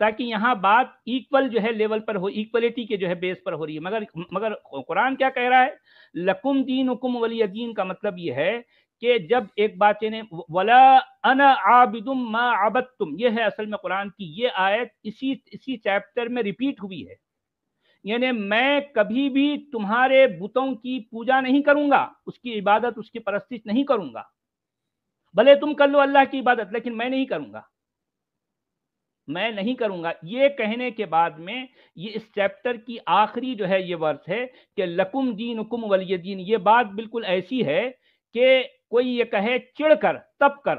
تاکہ یہاں بات ایکول جو ہے لیول پر ہو، ایکولیٹی کے جو ہے بیس پر ہو رہی ہے. مگر قرآن کیا کہہ رہا ہے؟ لکم دینکم ولی دین کا مطلب یہ ہے کہ جب ایک بات یعنی ولا انا عابد ما عبدتم، یہ ہے اصل میں قرآن کی یہ آیت اسی چیپٹر میں ریپیٹ ہوئی ہے. یعنی میں کبھی بھی تمہارے بتوں کی پوجا نہیں کروں گا، اس کی عبادت، اس کی پرستش نہیں کروں گا. بھلے تم کر لو اللہ کی عبادت، لیکن میں نہیں کروں گا، میں نہیں کروں گا. یہ کہنے کے بعد میں یہ اس چیپٹر کی آخری جو ہے یہ ورس ہے کہ لکم دینکم ولی دین. یہ بات بالکل ایسی ہے کہ کوئی یہ کہے چڑھ کر تپ کر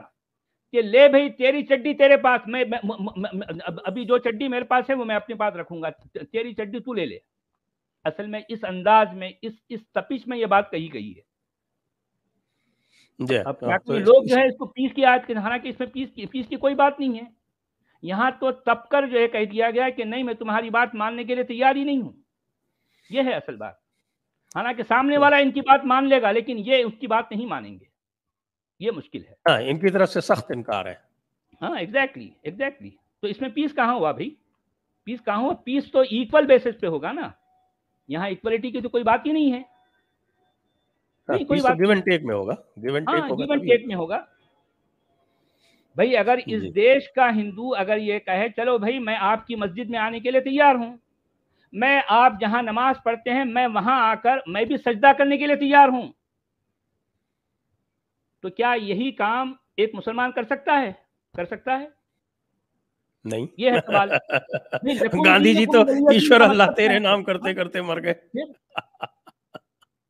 کہ لے بھئی تیری چڈی تیرے پاس، میں ابھی جو چڈی میرے پاس ہے وہ میں اپنے پاس رکھوں گا، تیری چڈی تو لے لے. اصل میں اس انداز میں اس تپش میں یہ بات کہی گئی ہے. اب باقی لوگ جو ہے اس کو پیس کی آیت کے، حالانکہ اس میں پیس کی کوئی بات نہیں ہے. یہاں تو تپ کر جو ہے کہہ دیا گیا کہ نہیں میں تمہاری بات ماننے کے لیے تیار ہی نہیں ہوں. یہ ہے اصل بات. حالانکہ سامنے والا ان کی بات مان لے گا لیکن یہ اس کی بات نہیں مانیں گے. یہ مشکل ہے. ہاں، ان کی طرف سے سخت انکار ہے. ہاں ایگزیکٹلی. تو اس میں پیس کہاں ہوا بھائی؟ پیس کہاں ہوا؟ پیس تو ایکول بیسس پہ ہوگا نا. یہاں ایکولیٹی کی تو کوئی بات ہی نہیں ہے. کوئی بات گیو اینڈ ٹیک میں ہوگا. گیو اینڈ ٹیک میں ہوگا. بھائی اگر اس دیش کا ہندو اگر یہ کہے چلو بھائی میں آپ کی مسجد میں آنے کے لیے تیار ہوں، میں آپ جہاں نماز پڑھتے ہیں میں وہاں آ کر میں بھی سجدہ کرنے کے لیے تیار ہوں، تو کیا یہی کام ایک مسلمان کر سکتا ہے؟ نہیں. یہ ہے سوال. گاندھی جی تو ایشور اللہ تیرے نام کرتے کرتے مر گئے.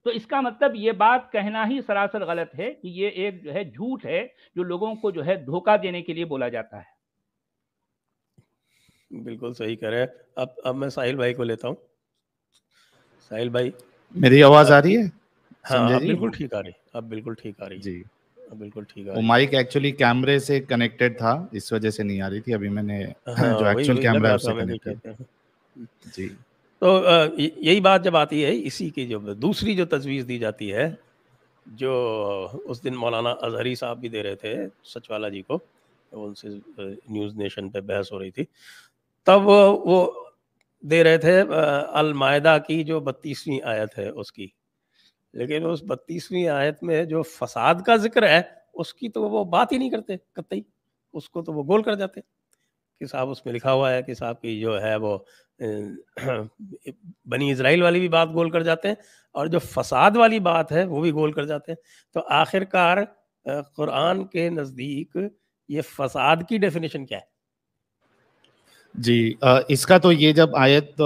تو اس کا مطلب یہ بات کہنا ہی سراسر غلط ہے کہ یہ ایک جو ہے جھوٹ ہے جو لوگوں کو جو ہے دھوکہ دینے کے لیے بولا جاتا ہے. بالکل صحیح کہہ رہے ہیں. اب میں ساحل بھائی کو لیتا ہوں. ساحل بھائی میری آواز آ رہی ہے؟ ہاں بالکل ٹھیک آ رہی. اب بالکل ٹھیک آ رہی جی بالکل ٹھیک وہ مائک ایکچولی کیمرے سے کنیکٹڈ تھا اس وجہ سے نہیں آ رہی تھی. ابھی میں نے جو ایکچوئل کیمرہ ہے اس سے کنیکٹڈ. جی تو یہی بات جب آتی ہے اسی کی جو دوسری جو تجویز دی جاتی ہے جو اس دن مولانا اظہری صاحب بھی دے رہے تھے سچوالا جی کو، ان سے نیوز نیشن پہ بحث ہو رہی تھی، تب وہ دے رہے تھے المائدہ کی جو 32ویں آیت ہے اس کی. لیکن اس 32ویں آیت میں جو فساد کا ذکر ہے اس کی تو وہ بات ہی نہیں کرتے قطعی. اس کو تو وہ گول کر جاتے کہ صاحب اس میں لکھا ہوا ہے کہ صاحب کی جو ہے وہ بنی اسرائیل والی بھی بات گول کر جاتے ہیں اور جو فساد والی بات ہے وہ بھی گول کر جاتے ہیں. تو آخر کار قرآن کے نزدیک یہ فساد کی ڈیفینیشن کیا ہے؟ جی اس کا تو یہ جب آیت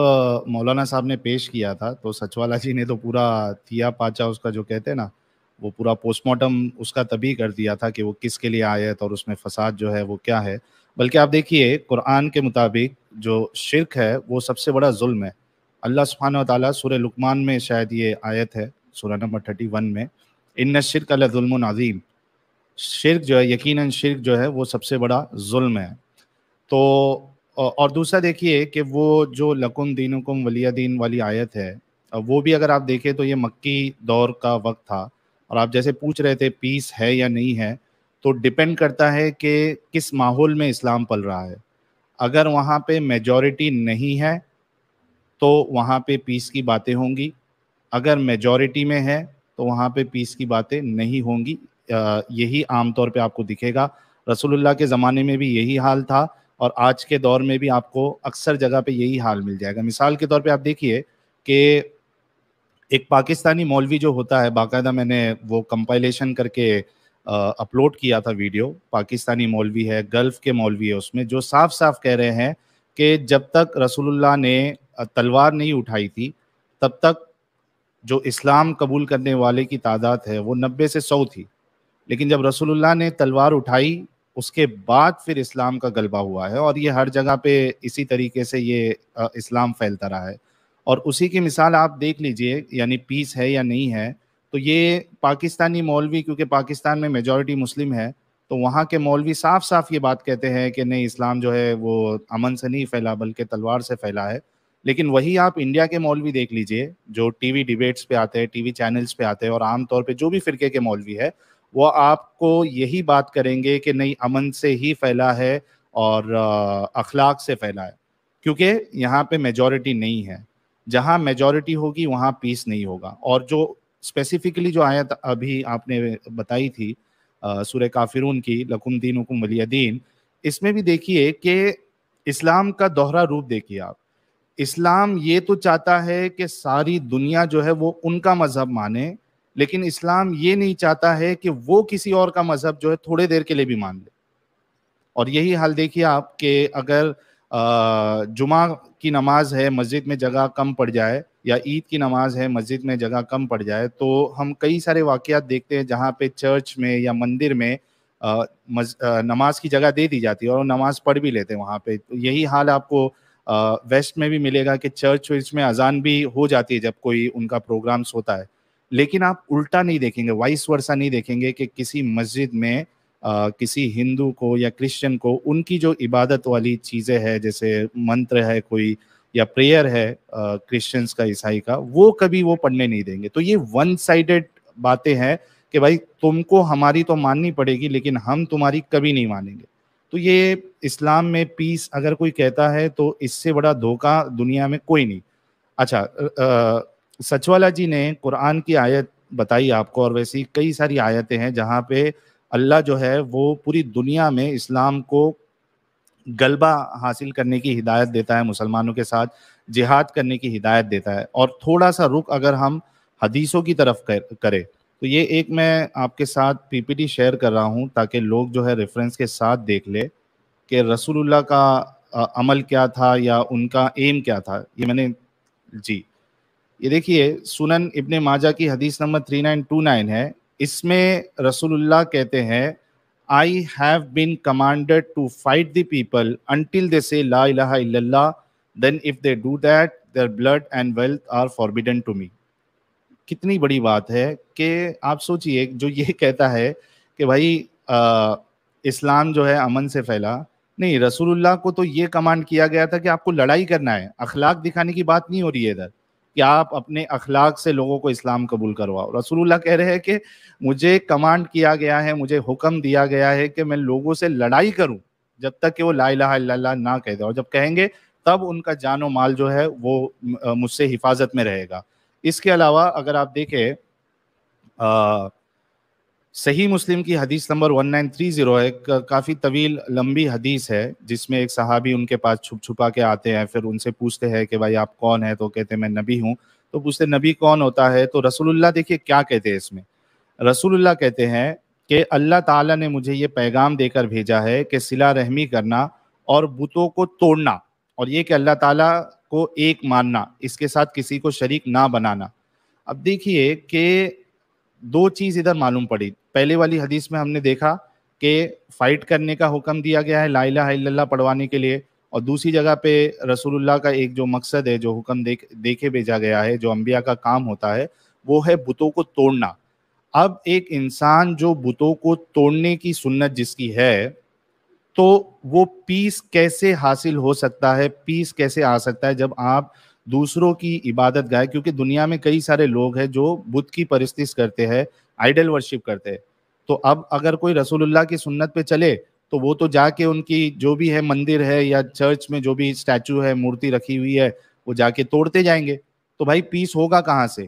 مولانا صاحب نے پیش کیا تھا تو سچوالا جی نے تو پورا تھیا پاچا اس کا جو کہتے ہیں نا وہ پورا پوسٹ مارٹم اس کا تبھی کر دیا تھا کہ وہ کس کے لیے آیت اور اس میں فساد جو ہے وہ کیا ہے. بلکہ آپ دیکھیے قرآن کے مطابق جو شرک ہے وہ سب سے بڑا ظلم ہے. اللہ سبحانہ و تعالیٰ سورہ لقمان میں شاید یہ آیت ہے سورہ نمبر 31 میں، ان الشرک لظلم عظیم. شرک جو ہے یقیناً شرک جو ہے وہ سب سے بڑا ظلم ہے. تو اور دوسرا دیکھیے کہ وہ جو لکم دینکم ولی دین والی آیت ہے وہ بھی اگر آپ دیکھیں تو یہ مکی دور کا وقت تھا. اور آپ جیسے پوچھ رہے تھے پیس ہے یا نہیں ہے، تو ڈیپینڈ کرتا ہے کہ کس ماحول میں اسلام پل رہا ہے. اگر وہاں پہ میجورٹی نہیں ہے تو وہاں پہ پیس کی باتیں ہوں گی، اگر میجورٹی میں ہے تو وہاں پہ پیس کی باتیں نہیں ہوں گی. یہی عام طور پہ آپ کو دکھے گا. رسول اللہ کے زمانے میں بھی یہی حال تھا اور آج کے دور میں بھی آپ کو اکثر جگہ پہ یہی حال مل جائے گا. مثال کے طور پہ آپ دیکھیے کہ ایک پاکستانی مولوی جو ہوتا ہے، باقاعدہ میں نے وہ کمپائلیشن کر کے اپلوڈ کیا تھا ویڈیو، پاکستانی مولوی ہے، گلف کے مولوی ہے، اس میں جو صاف صاف کہہ رہے ہیں کہ جب تک رسول اللہ نے تلوار نہیں اٹھائی تھی تب تک جو اسلام قبول کرنے والے کی تعداد ہے وہ 90 سے 100 تھی. لیکن جب رسول اللہ نے تلوار اٹھائی اس کے بعد پھر اسلام کا غلبہ ہوا ہے، اور یہ ہر جگہ پہ اسی طریقے سے یہ اسلام پھیلتا رہا ہے. اور اسی کی مثال آپ دیکھ لیجئے، یعنی پیس ہے یا نہیں ہے، تو یہ پاکستانی مولوی کیونکہ پاکستان میں میجورٹی مسلم ہے تو وہاں کے مولوی صاف صاف یہ بات کہتے ہیں کہ نہیں اسلام جو ہے وہ امن سے نہیں پھیلا بلکہ تلوار سے پھیلا ہے. لیکن وہی آپ انڈیا کے مولوی دیکھ لیجئے جو ٹی وی ڈیبیٹس پہ آتے ہیں، ٹی وی چینلز پہ آتے ہیں، اور عام طور پہ جو بھی فرقے کے مولوی ہے وہ آپ کو یہی بات کریں گے کہ نہیں امن سے ہی پھیلا ہے اور اخلاق سے پھیلا ہے، کیونکہ یہاں پہ میجورٹی نہیں ہے. جہاں میجورٹی ہوگی وہاں پیس نہیں ہوگا. اور جو اسپیسیفکلی جو آیت ابھی آپ نے بتائی تھی سورہ کافرون کی، لکم دینکم ولی دین، اس میں بھی دیکھیے کہ اسلام کا دوہرا روپ دیکھیے آپ. اسلام یہ تو چاہتا ہے کہ ساری دنیا جو ہے وہ ان کا مذہب مانے، لیکن اسلام یہ نہیں چاہتا ہے کہ وہ کسی اور کا مذہب جو ہے تھوڑے دیر کے لیے بھی مان لے. اور یہی حال دیکھیے آپ کہ اگر جمعہ کی نماز ہے مسجد میں جگہ کم پڑ جائے، یا عید کی نماز ہے مسجد میں جگہ کم پڑ جائے، تو ہم کئی سارے واقعات دیکھتے ہیں جہاں پہ چرچ میں یا مندر میں نماز کی جگہ دے دی جاتی ہے اور نماز پڑھ بھی لیتے ہیں وہاں پہ. یہی حال آپ کو ویسٹ میں بھی ملے گا کہ چرچ میں اذان بھی ہو جاتی ہے جب کوئی ان کا پروگرامس ہوتا ہے، لیکن آپ الٹا نہیں دیکھیں گے، وائس ورسا نہیں دیکھیں گے کہ کسی مسجد میں کسی ہندو کو یا کرسچن کو ان کی جو عبادت والی چیزیں ہے، جیسے منتر ہے کوئی یا پریئر ہے کرسچنس کا، عیسائی کا، وہ کبھی وہ پڑھنے نہیں دیں گے. تو یہ ون سائیڈڈ باتیں ہیں کہ بھائی تم کو ہماری تو ماننی پڑے گی لیکن ہم تمہاری کبھی نہیں مانیں گے. تو یہ اسلام میں پیس اگر کوئی کہتا ہے تو اس سے بڑا دھوکہ دنیا میں کوئی نہیں. اچھا، سچوالا جی نے قرآن کی آیت بتائی آپ کو، اور ویسی کئی ساری آیتیں ہیں جہاں پہ اللہ جو ہے وہ پوری دنیا میں اسلام کو غلبہ حاصل کرنے کی ہدایت دیتا ہے، مسلمانوں کے ساتھ جہاد کرنے کی ہدایت دیتا ہے. اور تھوڑا سا رخ اگر ہم حدیثوں کی طرف کرے تو یہ ایک میں آپ کے ساتھ پی پی ٹی شیئر کر رہا ہوں تاکہ لوگ جو ہے ریفرنس کے ساتھ دیکھ لے کہ رسول اللہ کا عمل کیا تھا یا ان کا ایم کیا تھا. یہ میں نے جی یہ دیکھیے سنن ابن ماجہ کی حدیث نمبر 3929 ہے. اس میں رسول اللہ کہتے ہیں I have been commanded to fight the people until they say La ilaha illallah. Then if they do that, their blood and wealth are forbidden to me. کتنی بڑی بات ہے کہ آپ سوچئے جو یہ کہتا ہے کہ بھائی اسلام جو ہے امن سے پھیلا. نہیں، رسول اللہ کو تو یہ کمانڈ کیا گیا تھا کہ آپ کو لڑائی کرنا ہے، اخلاق دکھانے کی بات نہیں ہو رہی ہے ادھر کہ آپ اپنے اخلاق سے لوگوں کو اسلام قبول کرواؤ. رسول اللہ کہہ رہے ہیں کہ مجھے کمانڈ کیا گیا ہے، مجھے حکم دیا گیا ہے کہ میں لوگوں سے لڑائی کروں جب تک کہ وہ لا الہ الا اللہ نہ کہہ دے، اور جب کہیں گے تب ان کا جان و مال جو ہے وہ مجھ سے حفاظت میں رہے گا. اس کے علاوہ اگر آپ دیکھیں صحیح مسلم کی حدیث نمبر 1930 ہے، کافی طویل لمبی حدیث ہے جس میں ایک صحابی ان کے پاس چھپ چھپا کے آتے ہیں، پھر ان سے پوچھتے ہیں کہ بھائی آپ کون ہیں، تو کہتے ہیں میں نبی ہوں. تو پوچھتے نبی کون ہوتا ہے، تو رسول اللہ دیکھیے کیا کہتے ہیں اس میں. رسول اللہ کہتے ہیں کہ اللہ تعالیٰ نے مجھے یہ پیغام دے کر بھیجا ہے کہ صلہ رحمی کرنا اور بتوں کو توڑنا، اور یہ کہ اللہ تعالیٰ کو ایک ماننا، اس کے ساتھ کسی کو شریک نہ بنانا. اب دیکھیے کہ دو چیز ادھر معلوم پڑی. پہلے والی حدیث میں ہم نے دیکھا کہ فائٹ کرنے کا حکم دیا گیا ہے لا الہ الا اللہ پڑھوانے کے لیے، اور دوسری جگہ پہ رسول اللہ کا ایک جو مقصد ہے، جو حکم دیکھے بھیجا گیا ہے، جو انبیاء کا کام ہوتا ہے، وہ ہے بتوں کو توڑنا. اب ایک انسان جو بتوں کو توڑنے کی سنت جس کی ہے، تو وہ پیس کیسے حاصل ہو سکتا ہے، پیس کیسے آ سکتا ہے جب آپ دوسروں کی عبادت گاہ، کیونکہ دنیا میں کئی سارے لوگ ہیں جو بت کی پرستش کرتے ہیں، آئیڈل ورشپ کرتے ہیں. تو اب اگر کوئی رسول اللہ کی سنت پہ چلے تو وہ تو جا کے ان کی جو بھی ہے مندر ہے یا چرچ میں جو بھی اسٹیچو ہے، مورتی رکھی ہوئی ہے، وہ جا کے توڑتے جائیں گے. تو بھائی پیس ہوگا کہاں سے؟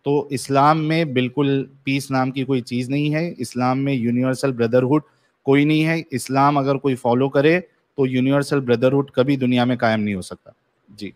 تو اسلام میں بالکل پیس نام کی کوئی چیز نہیں ہے. اسلام میں یونیورسل بردرہڈ کوئی نہیں ہے. اسلام اگر کوئی فالو کرے تو یونیورسل بردرہڈ کبھی دنیا میں قائم نہیں ہو سکتا. جی